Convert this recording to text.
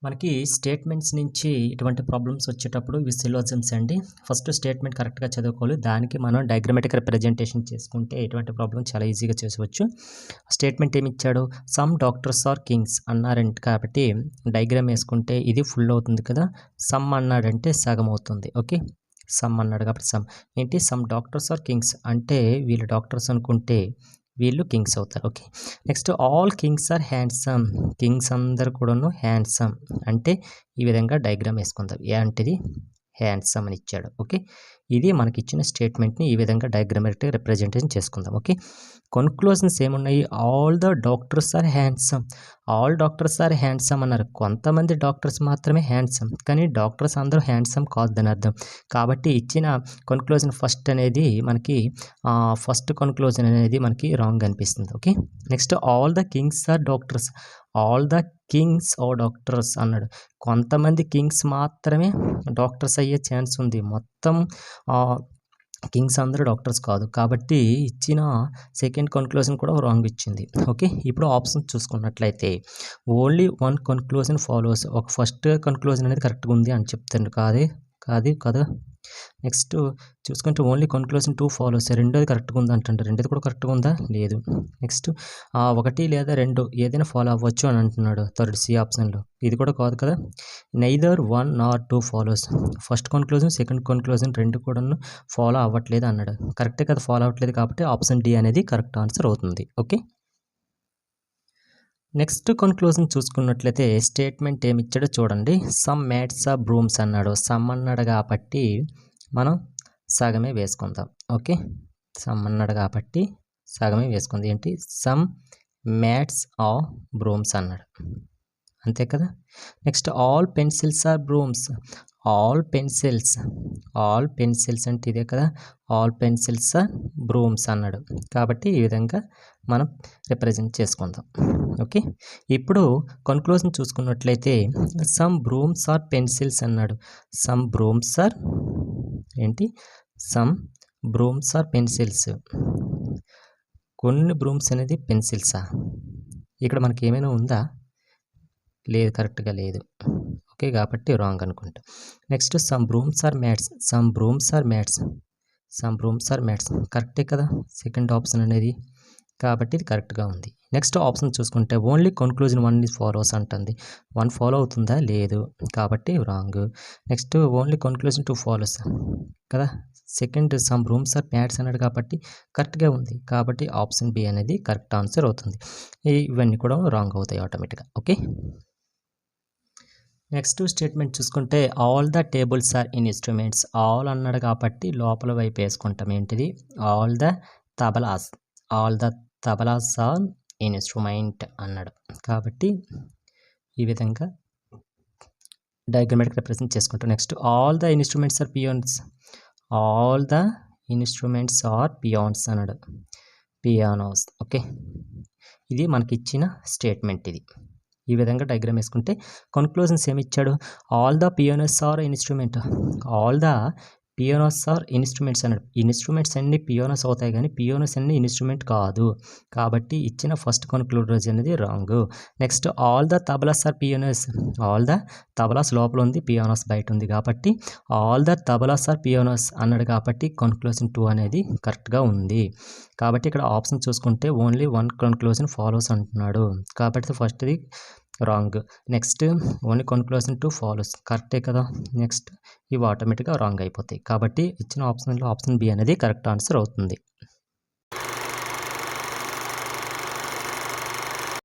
మనకి స్టేట్మెంట్స్ నుంచి ఇటువంటి ప్రాబ్లమ్స్ వచ్చేటప్పుడు ఇవి సిలోజిమ్స్ అండి. ఫస్ట్ స్టేట్మెంట్ కరెక్ట్‌గా చదువుకోవాలి. దానికి మనం డయాగ్రమాటిక్ రిప్రజెంటేషన్ చేసుకుంటే ఎటువంటి ప్రాబ్లమ్ చాలా ఈజీగా చేసేయవచ్చు. స్టేట్మెంట్ ఏమిచ్చాడు? సమ్ డాక్టర్స్ ఆర్ కింగ్స్ అన్నారంట కాబట్టి డయాగ్రామ్ ఏసుకుంటే ఇది ఫుల్ అవుతుంది కదా! సమ్ అన్నాడంటే సగం అవుతుంది. ఓకే. సమ్ అన్నాడు కాబట్టి సమ్. ఏంటి సమ్ డాక్టర్స్ ఆర్ కింగ్స్ అంటే వీళ్ళు డాక్టర్స్ అనుకుంటే వీళ్ళు కింగ్స్ అవుతారు. Okay. Next all kings are handsome. Kings అందరూ కూడాను హ్యాండ్సమ్ అంటే ఈ విధంగా డయాగ్రామ్ వేసుకుందాం. ఏంటిది హ్యాండ్సమ్ అని ఇచ్చాడు. ఓకే. ఇది మనకిచ్చిన స్టేట్మెంట్‌ని ఈ విధంగా డయాగ్రమాటిక్ రిప్రజెంటేషన్ చేసుకుందాం. ఓకే. కన్క్లూజన్స్ ఏమున్నాయి? All the doctors are handsome. All doctors are handsome అన్నారు. కొంతమంది డాక్టర్స్ మాత్రమే హ్యాండ్సమ్. కానీ డాక్టర్స్ అందరూ హ్యాండ్సమ్ కాదని అర్థం. కాబట్టి ఇచ్చిన కన్క్లూజన్ ఫస్ట్ అనేది మనకి ఫస్ట్ కన్క్లూజన్ అనేది మనకి రాంగ్ అనిపిస్తుంది. Okay. Next all the kings are doctors. All the kings are doctors అన్నాడు. కొంతమంది కింగ్స్ మాత్రమే డాక్టర్స్ అయ్యే ఛాన్స్ ఉంది. మొత్తం కింగ్స్ అందరూ డాక్టర్స్ కాదు. కాబట్టి ఇచ్చిన సెకండ్ కన్క్లూజన్ కూడా రాంగ్ ఇచ్చింది. ఓకే. ఇప్పుడు ఆప్షన్స్ చూసుకున్నట్లయితే ఓన్లీ వన్ కన్క్లూజన్ ఫాలోస్. ఒక ఫస్ట్ కన్క్లూజన్ అనేది కరెక్ట్‌గా ఉంది అని చెప్తాను. కాదు కదా! నెక్స్ట్ చూసుకుంటే ఓన్లీ కన్క్లూజన్ 2 ఫాలోస్. రెండోది కరెక్ట్‌గా ఉంది అంటుండు. రెండోది కూడా కరెక్ట్‌గా ఉందా? లేదు. నెక్స్ట్ 1 లేదా 2 ఏదైనా ఫాలో అవ్వచ్చు అని అంటున్నాడు థర్డ్ సి ఆప్షన్‌లో. ఇది కూడా కాదు కదా! నైదర్ 1 నార్ 2 follows. First conclusion, second conclusion 2 కూడాను ఫాలో అవ్వట్లేదు అన్నాడు. కరెక్టే కదా! ఫాలో అవ్వట్లేదు కాబట్టి ఆప్షన్ డి అనేది కరెక్ట్ ఆన్సర్ అవుతుంది. ఓకే. నెక్స్ట్ కన్క్లూజన్ చూసుకున్నట్లయితే స్టేట్మెంట్ ఏమిచ్చాడో చూడండి. సమ్ మ్యాట్స్ ఆర్ బ్రూమ్స్ అన్నాడు. సమ్ అన్నాడు కాబట్టి మనం సగమే వేసుకుందాం. ఓకే. సమ్ అన్నాడు కాబట్టి సగమే వేసుకుంది. ఏంటి సమ్ మ్యాట్స్ ఆర్ బ్రూమ్స్ అన్నాడు. అంతే కదా! Next all pencils are brooms. All pencils అంటే ఇదే కదా! ఆల్ పెన్సిల్స్ ఆర్ బ్రూమ్స్ అన్నాడు. కాబట్టి ఈ విధంగా మనం రిప్రజెంట్ చేసుకుందాం. ఓకే. ఇప్పుడు కన్క్లూజన్ చూసుకున్నట్లయితే సమ్ బ్రూమ్స్ ఆర్ పెన్సిల్స్ అన్నాడు. సమ్ బ్రూమ్స్ ఆర్ ఏంటి సమ్ బ్రూమ్స్ ఆర్ పెన్సిల్స్. కొన్ని బ్రూమ్స్ అనేది పెన్సిల్సా? ఇక్కడ మనకి ఏమైనా ఉందా? లేదు, కరెక్ట్‌గా లేదు. ఓకే. కాబట్టి రాంగ్ అనుకుంటా. Next some brooms are mats. Some brooms are mats కరెక్టే కదా! సెకండ్ ఆప్షన్ అనేది. కాబట్టి ఇది కరెక్ట్‌గా ఉంది. నెక్స్ట్ ఆప్షన్ చూసుకుంటే ఓన్లీ కన్క్లూజన్ 1 ఫాలోస్ అంటుంది. 1 ఫాలో అవుతుందా? లేదు. కాబట్టి wrong. Next only conclusion 2 follows కదా! Second some brooms are mats అన్నాడు కాబట్టి కరెక్ట్‌గా ఉంది. కాబట్టి ఆప్షన్ బి అనేది కరెక్ట్ ఆన్సర్ అవుతుంది. ఇవన్నీ కూడా రాంగ్ అవుతాయి ఆటోమేటిక్‌గా. ఓకే. నెక్స్ట్ స్టేట్మెంట్ చూసుకుంటే all the tables are instruments. All అన్నాడు కాబట్టి లోపల వైపు వేసుకుంటాం. ఏంటిది all the tablas. All the tablas are instrument అన్నాడు. కాబట్టి ఈ విధంగా డయాగ్రమాటిక్ రిప్రజెంట్ చేసుకుంటాం. Next all the instruments are pianos. All the instruments are pianos అన్నాడు. పియానోస్. ఓకే. ఇది మనకిచ్చిన స్టేట్మెంట్ ఇది. ఈ విధంగా డయాగ్రామ్ వేసుకుంటే కన్క్లూజన్స్ ఏమిచ్చాడు? All the pianos are instrument. All the pianos are instruments అన్నాడు. ఇన్‌స్ట్రుమెంట్స్ అన్నీ పియానోస్ అవుతాయి కానీ పియానోస్ అన్నీ ఇన్‌స్ట్రుమెంట్ కాదు. కాబట్టి ఇచ్చిన ఫస్ట్ కన్క్లూజన్ అనేది wrong. Next all the tablas are pianos. All the tablas లోపల ఉంది, పియానోస్ బయట ఉంది కాబట్టి all the tablas are pianos అన్నాడు కాబట్టి కన్క్లూజన్ 2 అనేది కరెక్ట్‌గా ఉంది. కాబట్టి ఇక్కడ ఆప్షన్ చూసుకుంటే ఓన్లీ 1 కన్క్లూజన్ ఫాలోస్ అంటున్నాడు. కాబట్టి ఫస్ట్‌ది wrong. Next only conclusion 2 follows కరెక్టే కదా! నెక్స్ట్ ఇవి ఆటోమేటిక్‌గా రాంగ్ అయిపోతాయి. కాబట్టి ఇచ్చిన ఆప్షన్‌లో ఆప్షన్ బి అనేది కరెక్ట్ ఆన్సర్ అవుతుంది.